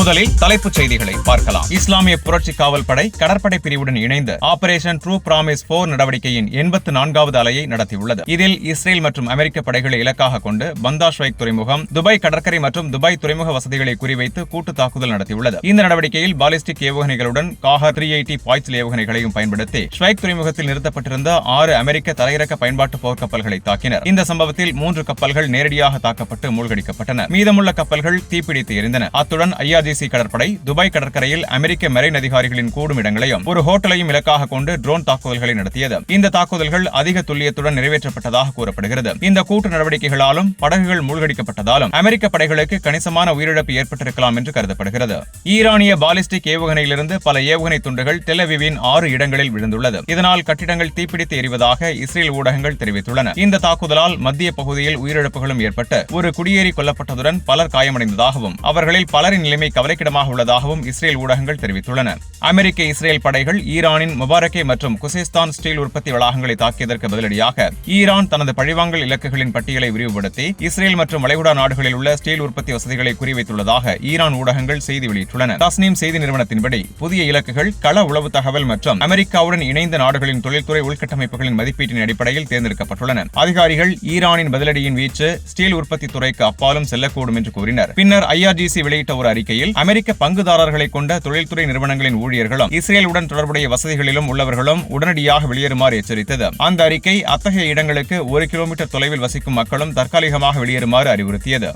முதலில் தலைப்புச் செய்திகளை பார்க்கலாம். இஸ்லாமிய புரட்சி காவல் படை கடற்படை பிரிவுடன் இணைந்து ஆபரேஷன் ட்ரூ பிராமிஸ் போர் நடவடிக்கையின் 84வது அலையை நடத்தியுள்ளது. இதில் இஸ்ரேல் மற்றும் அமெரிக்க படைகளை இலக்காக கொண்டு பந்தார் ஷ்வைக் துறைமுகம், துபாய் கடற்கரை மற்றும் துபாய் துறைமுக வசதிகளை குறிவைத்து கூட்டு தாக்குதல் நடத்தியுள்ளது. இந்த நடவடிக்கையில் பாலிஸ்டிக் ஏவுகணைகளுடன் காஹர் 380 பாய்ச்சல் ஏவுகணைகளையும் பயன்படுத்தி ஷ்வைக் துறைமுகத்தில் நிறுத்தப்பட்டிருந்த 6 அமெரிக்க தரையிறக்க பயன்பாட்டு போர்க்கப்பல்களை தாக்கினர். இந்த சம்பவத்தில் 3 கப்பல்கள் நேரடியாக தாக்கப்பட்டு மூழ்கடிக்கப்பட்டன. மீதமுள்ள கப்பல்கள் தீப்பிடித்து எரிந்தன. அத்துடன் IRGC கடற்படை துபாய் கடற்கரையில் அமெரிக்க மெரைன் அதிகாரிகளின் கூடும் இடங்களையும் ஒரு ஹோட்டலையும் இலக்காக கொண்டு ட்ரோன் தாக்குதல்களை நடத்தியது. இந்த தாக்குதல்கள் அதிக துல்லியத்துடன் நிறைவேற்றப்பட்டதாக கூறப்படுகிறது. இந்த கூட்டு நடவடிக்கைகளாலும் படகுகள் மூழ்கடிக்கப்பட்டதாலும் அமெரிக்க படைகளுக்கு கணிசமான உயிரிழப்பு ஏற்பட்டிருக்கலாம் என்று கருதப்படுகிறது. ஈரானிய பாலிஸ்டிக் ஏவுகணையிலிருந்து பல ஏவுகணை துண்டுகள் டெல் அவிவின் 6 இடங்களில் விழுந்துள்ளது. இதனால் கட்டிடங்கள் தீப்பிடித்து எரிவதாக இஸ்ரேல் ஊடகங்கள் தெரிவித்துள்ளன. இந்த தாக்குதலால் மத்திய பகுதியில் உயிரிழப்புகளும் ஏற்பட்டு ஒரு குடியேறி கொல்லப்பட்டதுடன் பலர் காயமடைந்ததாகவும் அவர்களில் பலரின் நிலைமை கவலைக்கிடமாக உள்ளதாகவும் இஸ்ரேல் ஊடகங்கள் தெரிவித்துள்ளன. அமெரிக்க இஸ்ரேல் படைகள் ஈரானின் முபாரக்கே மற்றும் குசேஸ்தான் ஸ்டீல் உற்பத்தி வளாகங்களை தாக்கியதற்கு பதிலடியாக ஈரான் தனது பழிவாங்கல் இலக்குகளின் பட்டியலை விரிவுபடுத்தி இஸ்ரேல் மற்றும் வளைகுடா நாடுகளில் உள்ள ஸ்டீல் உற்பத்தி வசதிகளை குறிவைத்துள்ளதாக ஈரான் ஊடகங்கள் செய்தி வெளியிட்டுள்ளன. தஸ்னீம் செய்தி நிறுவனத்தின்படி புதிய இலக்குகள் கள உளவு தகவல் மற்றும் அமெரிக்காவுடன் இணைந்த நாடுகளின் தொழில்துறை உள்கட்டமைப்புகளின் மதிப்பீட்டின் அடிப்படையில் தேர்ந்தெடுக்கப்பட்டுள்ளன. அதிகாரிகள் ஈரானின் பதிலடியின் வீச்சு ஸ்டீல் உற்பத்தி துறைக்கு அப்பாலும் செல்லக்கூடும் என்று கூறினர். பின்னர் IRGC வெளியிட்ட ஒரு அறிக்கையில் அமெரிக்க பங்குதாரர்களை கொண்ட தொழில்துறை நிறுவனங்களின் ஊழியர்களும் இஸ்ரேலுடன் தொடர்புடைய வசதிகளிலும் உள்ளவர்களும் உடனடியாக வெளியேறுமாறு எச்சரித்தது. அந்த அறிக்கை அத்தகைய இடங்களுக்கு 1 கிலோமீட்டர் தொலைவில் வசிக்கும் மக்களும் தற்காலிகமாக வெளியேறுமாறு அறிவுறுத்தியது.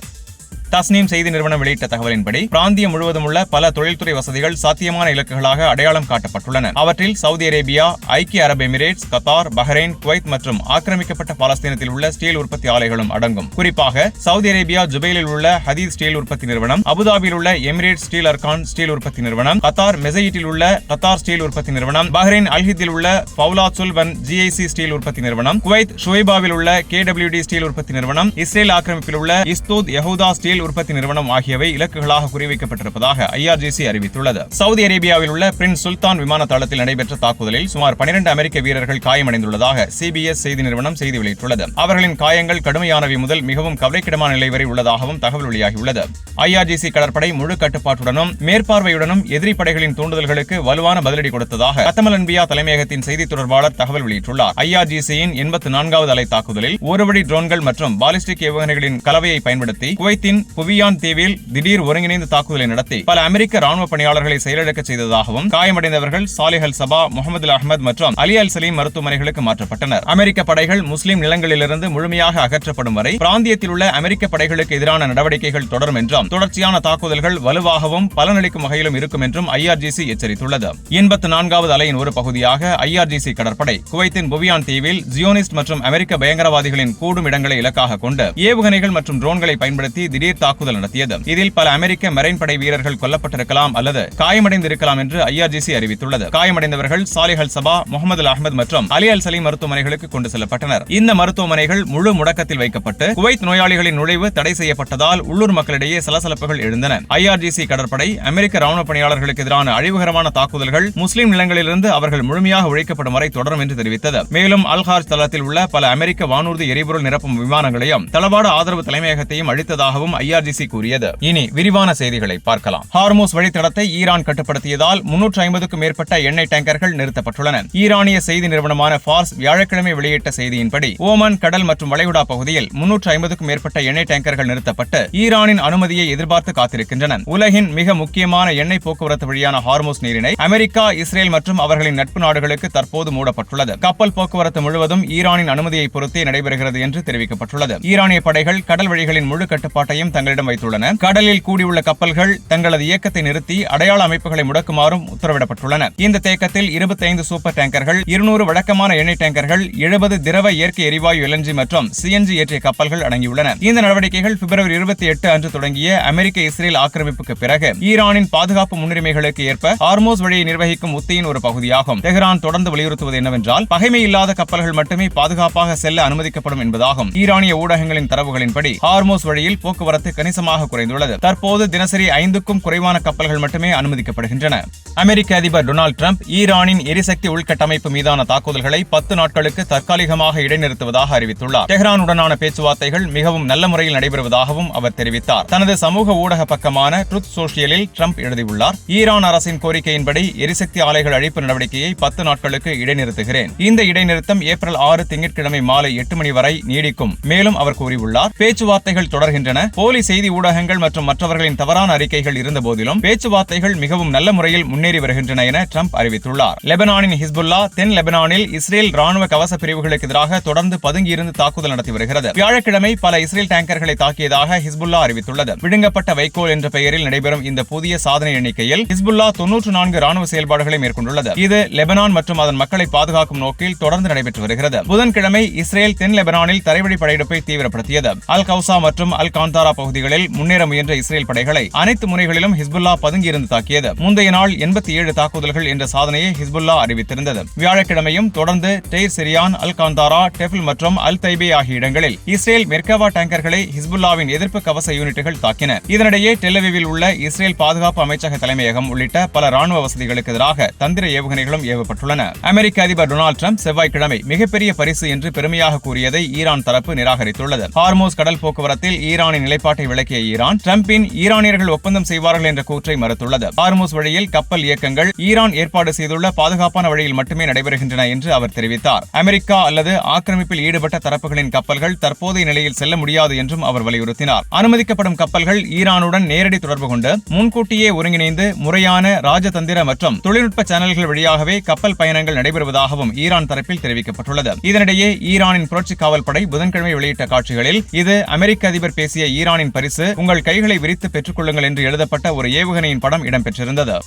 தஸ்னீம் செய்தி நிறுவனம் வெளியிட்ட தகவலின்படி பிராந்தியம் முழுவதும் உள்ள பல தொழில்துறை வசதிகள் சாத்தியமான இலக்குகளாக அடையாளம் காட்டப்பட்டுள்ளன. அவற்றில் சவுதி அரேபியா, ஐக்கிய அரபு எமிரேட்ஸ், கத்தார், பஹ்ரைன், குவைத் மற்றும் ஆக்கிரமிக்கப்பட்ட பாலஸ்தீனத்தில் உள்ள ஸ்டீல் உற்பத்தி ஆலைகளும் அடங்கும். குறிப்பாக சவுதி அரேபியா ஜுபைலில் உள்ள ஹதீத் ஸ்டீல் உற்பத்தி நிறுவனம், அபுதாபியில் உள்ள எமிரேட்ஸ் ஸ்டீல் அர்கான் ஸ்டீல் உற்பத்தி நிறுவனம், கத்தார் மெசையிட்டில் உள்ள கத்தார் ஸ்டீல் உற்பத்தி நிறுவனம், பஹ்ரைன் அல்ஹித்தில் உள்ள பவுலாத் சுல்வன் GIC ஸ்டீல் உற்பத்தி நிறுவனம், குவைத் ஷுவைபாவில் உள்ள KWD ஸ்டீல் உற்பத்தி நிறுவனம், இஸ்ரேல் ஆக்கிரமிப்பில் உள்ள இஸ்தூத் யஹூதா ஸ்டீல் உற்பத்தி நிறுவனம் ஆகியவை இலக்குகளாக குறிவைக்கப்பட்டிருப்பதாக IRGC அறிவித்துள்ளது. சவுதி அரேபியாவில் உள்ள பிரின்ஸ் சுல்தான் விமான தளத்தில் நடைபெற்ற தாக்குதலில் சுமார் 12 அமெரிக்க வீரர்கள் காயமடைந்துள்ளதாக CBS செய்தி நிறுவனம் செய்தி வெளியிட்டுள்ளது. அவர்களின் காயங்கள் கடுமையானவை முதல் மிகவும் கவலைக்கிடமான நிலை வரை உள்ளதாகவும் தகவல் வெளியாகியுள்ளது. IRGC கடற்படை முழு கட்டுப்பாட்டுடனும் மேற்பார்வையுடனும் எதிரி படைகளின் தூண்டுதல்களுக்கு வலுவான பதிலடி கொடுத்ததாக கத்தமல் அன்பியா தலைமையகத்தின் செய்தி தொடர்பாளர் தகவல் வெளியிட்டுள்ளார். IRGCயின் 84வது அலை தாக்குதலில் ஒருவழி ட்ரோன்கள் மற்றும் பாலிஸ்டிக் ஏவுகணைகளின் கலவையை பயன்படுத்தி குவைத்தின் புவியான் தீவில் திடீர் ஒருங்கிணைந்த தாக்குதலை நடத்தி பல அமெரிக்க ராணுவ பணியாளர்களை செயலிழக்க செய்ததாகவும் காயமடைந்தவர்கள் சாலிஹ் அல் சபா, முகமது அஹ்மத் மற்றும் அலி அல் சலீம் மருத்துவமனைகளுக்கு மாற்றப்பட்டனர். அமெரிக்க படைகள் முஸ்லிம் நிலங்களிலிருந்து முழுமையாக அகற்றப்படும் வரை பிராந்தியத்தில் உள்ள அமெரிக்க படைகளுக்கு எதிரான நடவடிக்கைகள் தொடரும் என்றும் தொடர்ச்சியான தாக்குதல்கள் வலுவாகவும் பலனளிக்கும் வகையிலும் இருக்கும் என்றும் IRGC எச்சரித்துள்ளது. 84வது அலையின் ஒரு பகுதியாக IRGC கடற்படை குவைத்தின் புவியான் தீவில் ஜியோனிஸ்ட் மற்றும் அமெரிக்க பயங்கரவாதிகளின் கூடும் இடங்களை இலக்காக கொண்டு ஏவுகணைகள் மற்றும் ட்ரோன்களை பயன்படுத்தி திடீர் தாக்குதல் நடத்தியது. இதில் பல அமெரிக்க மெரைன் படை வீரர்கள் கொல்லப்பட்டிருக்கலாம் அல்லது காயமடைந்திருக்கலாம் என்று IRGC அறிவித்துள்ளது. காயமடைந்தவர்கள் சாலிஹ் அல் சபா, முகமது அஹ்மத் மற்றும் அலி அல் சலீம் மருத்துவமனைகளுக்கு கொண்டு செல்லப்பட்டனர். இந்த மருத்துவமனைகள் முழு முடக்கத்தில் வைக்கப்பட்டு குவைத் நோயாளிகளின் நுழைவு தடை செய்யப்பட்டதால் உள்ளூர் மக்களிடையே சலசலப்புகள் எழுந்தன. IRGC கடற்படை அமெரிக்க ராணுவ பணியாளர்களுக்கு எதிரான அழிவுகரமான தாக்குதல்கள் முஸ்லிம் நிலங்களிலிருந்து அவர்கள் முழுமையாக ஒழிக்கப்படும் வரை தொடரும் என்று தெரிவித்தது. மேலும் அல்ஹார்ஜ் தளத்தில் உள்ள பல அமெரிக்க வானூர்தி எரிபொருள் நிரப்பும் விமானங்களையும் தளவாட ஆதரவு தலைமையகத்தையும் அழித்ததாகவும் IRGC கூறியது. இனி விரிவான செய்திகளை பார்க்கலாம். ஹார்மூஸ் வழித்தடத்தை ஈரான் கட்டுப்படுத்தியதால் 350க்கும் மேற்பட்ட எண்ணெய் டேங்கர்கள் நிறுத்தப்பட்டுள்ளன. ஈரானிய செய்தி நிறுவனமான ஃபார்ஸ் வியாழக்கிழமை வெளியிட்ட செய்தியின்படி ஓமன் கடல் மற்றும் வளைகுடா பகுதியில் 350க்கும் மேற்பட்ட எண்ணெய் டேங்கர்கள் நிறுத்தப்பட்டு ஈரானின் அனுமதியை எதிர்பார்த்து காத்திருக்கின்றன. உலகின் மிக முக்கியமான எண்ணெய் போக்குவரத்து வழியான ஹார்மூஸ் நீரிணை அமெரிக்கா, இஸ்ரேல் மற்றும் அவர்களின் நட்பு நாடுகளுக்கு தற்போது மூடப்பட்டுள்ளது. கப்பல் போக்குவரத்து முழுவதும் ஈரானின் அனுமதியை பொறுத்தே நடைபெறுகிறது என்று தெரிவிக்கப்பட்டுள்ளது. ஈரானிய படைகள் கடல் வழிகளின் முழு கட்டுப்பாட்டையும் தங்களிடம் வைத்துள்ளன. கடலில் கூடியுள்ள கப்பல்கள் தங்களது இயக்கத்தை நிறுத்தி அடையாள அமைப்புகளை முடக்குமாறும் உத்தரவிடப்பட்டுள்ளன. இந்த தேக்கத்தில் 25 சூப்பர் டேங்கர்கள், 200 வழக்கமான எண்ணெய் டேங்கர்கள், 70 திரவ இயற்கை எரிவாயு LNG மற்றும் CNG ஏற்றிய கப்பல்கள் அடங்கியுள்ளன. இந்த நடவடிக்கைகள் பிப்ரவரி 28 அன்று தொடங்கிய அமெரிக்க இஸ்ரேல் ஆக்கிரமிப்புக்கு பிறகு ஈரானின் பாதுகாப்பு முன்னுரிமைகளுக்கு ஏற்ப ஹார்மூஸ் வழியை நிர்வகிக்கும் உத்தியின் ஒரு பகுதியாகும். தெஹ்ரான் தொடர்ந்து வலியுறுத்துவது என்னவென்றால் பகைமை இல்லாத கப்பல்கள் மட்டுமே பாதுகாப்பாக செல்ல அனுமதிக்கப்படும் என்பதாகும். ஈரானிய ஊடகங்களின் தரவுகளின்படி ஹார்மூஸ் வழியில் போக்குவரத்து வரத்து கணிசமாக குறைந்துள்ளது. தற்போது தினசரி 5க்கும் குறைவான கப்பல்கள் மட்டுமே அனுமதிக்கப்படுகின்றன. அமெரிக்க அதிபர் டொனால்டு டிரம்ப் ஈரானின் எரிசக்தி உள்கட்டமைப்பு மீதான தாக்குதல்களை 10 நாட்களுக்கு தற்காலிகமாக இடைநிறுத்துவதாக அறிவித்துள்ளார். டெஹ்ரானுடனான பேச்சுவார்த்தைகள் மிகவும் நல்ல முறையில் நடைபெறுவதாகவும் அவர் தெரிவித்தார். தனது சமூக ஊடக பக்கமான ட்ரூத் சோஷியலில் டிரம்ப் எழுதியுள்ளார், ஈரான் அரசின் கோரிக்கையின்படி எரிசக்தி ஆலைகள் அழிப்பு நடவடிக்கையை 10 நாட்களுக்கு இடைநிறுத்துகிறேன். இந்த இடைநிறுத்தம் ஏப்ரல் 6 திங்கட்கிழமை மாலை 8 மணி வரை நீடிக்கும். மேலும் அவர் கூறியுள்ளார், பேச்சுவார்த்தைகள் தொடர்கின்றன. போலி செய்தி ஊடகங்கள் மற்றும் மற்றவர்களின் தவறான அறிக்கைகள் இருந்த போதிலும் பேச்சுவார்த்தைகள் மிகவும் நல்ல முறையில் முன்னேறி வருகின்றன என டிரம்ப் அறிவித்துள்ளார். லெபனானின் ஹிஸ்புல்லா தென் லெபனானில் இஸ்ரேல் ராணுவ கவச பிரிவுகளுக்கு எதிராக தொடர்ந்து பதுங்கியிருந்து தாக்குதல் நடத்தி வருகிறது. வியாழக்கிழமை பல இஸ்ரேல் டேங்கர்களை தாக்கியதாக ஹிஸ்புல்லா அறிவித்துள்ளது. விடுங்கப்பட்ட வைக்கோல் என்ற பெயரில் நடைபெறும் இந்த புதிய சாதனை எண்ணிக்கையில் ஹிஸ்புல்லா 94 ராணுவ செயல்பாடுகளை மேற்கொண்டுள்ளது. இது லெபனான் மற்றும் அதன் மக்களை பாதுகாக்கும் நோக்கில் தொடர்ந்து நடைபெற்று வருகிறது. புதன்கிழமை இஸ்ரேல் தென் லெபனானில் தரைவழி படையெடுப்பை தீவிரப்படுத்தியது. அல் கவுசா மற்றும் அல் காந்தாரா பகுதிகளில் முன்னேற முயன்ற இஸ்ரேல் படைகளை அனைத்து முனைகளிலும் ஹிஸ்புல்லா பதுங்கியிருந்து தாக்கியது. முந்தைய நாள் 87 தாக்குதல்கள் என்ற சாதனையை ஹிஸ்புல்லா அறிவித்திருந்தது. வியாழக்கிழமையும் தொடர்ந்து டெய்ர் சிரியான், அல் காந்தாரா, டெஃபில் மற்றும் அல் தைபே ஆகிய இடங்களில் இஸ்ரேல் மெர்காவா டேங்கர்களை ஹிஸ்புல்லாவின் எதிர்ப்பு கவச யூனிட்டுகள் தாக்கின. இதனிடையே டெல் அவீவில் உள்ள இஸ்ரேல் பாதுகாப்பு அமைச்சக தலைமையகம் உள்ளிட்ட பல ராணுவ வசதிகளுக்கு எதிராக தந்திர ஏவுகணைகளும் ஏவப்பட்டுள்ளன. அமெரிக்க அதிபர் டொனால்டு டிரம்ப் செவ்வாய்க்கிழமை மிகப்பெரிய பரிசு என்று பெருமையாக கூறியதை ஈரான் தரப்பு நிராகரித்துள்ளது. ஹார்மோஸ் கடல் போக்குவரத்தில் ஈரானின் நிலைப்பாட்டை விளக்கிய ஈரான், டிரம்பின் ஈரானியர்கள் ஒப்பந்தம் செய்வார்கள் என்ற கூற்றை மறுத்துள்ளது. ஹார்மோஸ் வழியில் கப்பல் இயக்கங்கள் ஈரான் ஏற்பாடு செய்துள்ள பாதுகாப்பான வழியில் மட்டுமே நடைபெறுகின்றன என்று அவர் தெரிவித்தார். அமெரிக்கா அல்லது ஆக்கிரமிப்பில் ஈடுபட்ட தரப்புகளின் கப்பல்கள் தற்போதைய நிலையில் செல்ல முடியாது என்றும் அவர் வலியுறுத்தினார். அனுமதிக்கப்படும் கப்பல்கள் ஈரானுடன் நேரடி தொடர்பு கொண்டு முன்கூட்டியே ஒருங்கிணைந்து முறையான ராஜதந்திர மற்றும் தொழில்நுட்ப சேனல்கள் வழியாகவே கப்பல் பயணங்கள் நடைபெறுவதாகவும் ஈரான் தரப்பில் தெரிவிக்கப்பட்டுள்ளது. இதனிடையே ஈரானின் புரட்சி காவல் படை புதன்கிழமை வெளியிட்ட காட்சிகளில் இது அமெரிக்க அதிபர் பேசிய ஈரானின் பரிசு, உங்கள் கைகளை விரித்து பெற்றுக் கொள்ளுங்கள் என்று எழுதப்பட்ட ஒரு ஏவுகணையின் படம் இடம்பெற்றிருந்தது.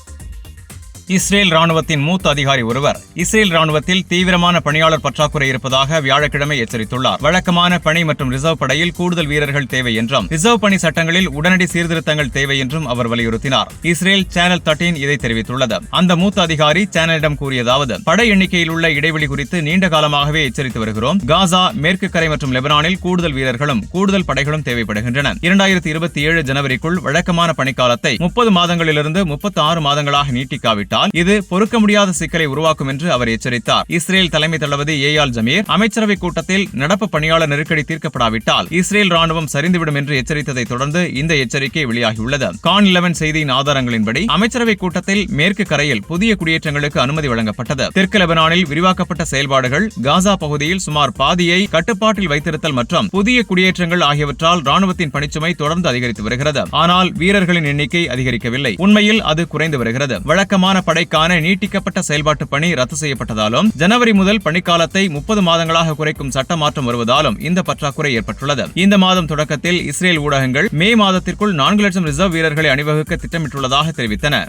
இஸ்ரேல் ராணுவத்தின் மூத்த அதிகாரி ஒருவர் இஸ்ரேல் ராணுவத்தில் தீவிரமான பணியாளர் பற்றாக்குறை இருப்பதாக வியாழக்கிழமை எச்சரித்துள்ளார். வழக்கமான பணி மற்றும் ரிசர்வ் படையில் கூடுதல் வீரர்கள் தேவை என்றும் ரிசர்வ் பணி சட்டங்களில் உடனடி சீர்திருத்தங்கள் தேவை என்றும் அவர் வலியுறுத்தினார். இஸ்ரேல் சேனல் 13 இதை தெரிவித்துள்ளது. அந்த மூத்த அதிகாரி சேனலிடம் கூறியதாவது, படை எண்ணிக்கையில் உள்ள இடைவெளி குறித்து நீண்ட காலமாகவே எச்சரித்து வருகிறோம். காசா, மேற்கு கரை மற்றும் லெபனானில் கூடுதல் வீரர்களும் கூடுதல் படைகளும் தேவைப்படுகின்றன. 2027 ஜனவரிக்குள் வழக்கமான பணிக்காலத்தை 30 மாதங்களிலிருந்து 36 மாதங்களாக நீட்டிக்காவிட்டால் இது பொறுக்க முடியாத சிக்கலை உருவாக்கும் என்று அவர் எச்சரித்தார். இஸ்ரேல் தலைமை தளபதி ஏயால் ஜமீர் அமைச்சரவை கூட்டத்தில் நடப்பு பணியாளர் நெருக்கடி தீர்க்கப்படாவிட்டால் இஸ்ரேல் ராணுவம் சரிந்துவிடும் என்று எச்சரித்ததை தொடர்ந்து இந்த எச்சரிக்கை வெளியாகியுள்ளது. கான் 11 செய்தியின் ஆதாரங்களின்படி அமைச்சரவை கூட்டத்தில் மேற்கு கரையில் புதிய குடியேற்றங்களுக்கு அனுமதி வழங்கப்பட்டது. தெற்கு லெபனானில் விரிவாக்கப்பட்ட செயல்பாடுகள், காசா பகுதியில் சுமார் பாதியை கட்டுப்பாட்டில் வைத்திருத்தல் மற்றும் புதிய குடியேற்றங்கள் ஆகியவற்றால் ராணுவத்தின் பணிச்சுமை தொடர்ந்து அதிகரித்து வருகிறது. ஆனால் வீரர்களின் எண்ணிக்கை அதிகரிக்கவில்லை. உண்மையில் அது குறைந்து வருகிறது. வழக்கமான படைக்கான நீட்டிக்கப்பட்ட செயல்பாட்டு பணி ரத்து செய்யப்பட்டதாலும் ஜனவரி முதல் பணிக்காலத்தை 30 மாதங்களாக குறைக்கும் சட்ட மாற்றம் வருவதாலும் இந்த பற்றாக்குறை ஏற்பட்டுள்ளது. இந்த மாதம் தொடக்கத்தில் இஸ்ரேல் ஊடகங்கள் மே மாதத்திற்குள் 4 லட்சம் ரிசர்வ் வீரர்களை அணிவகுக்க திட்டமிட்டுள்ளதாக தெரிவித்தன.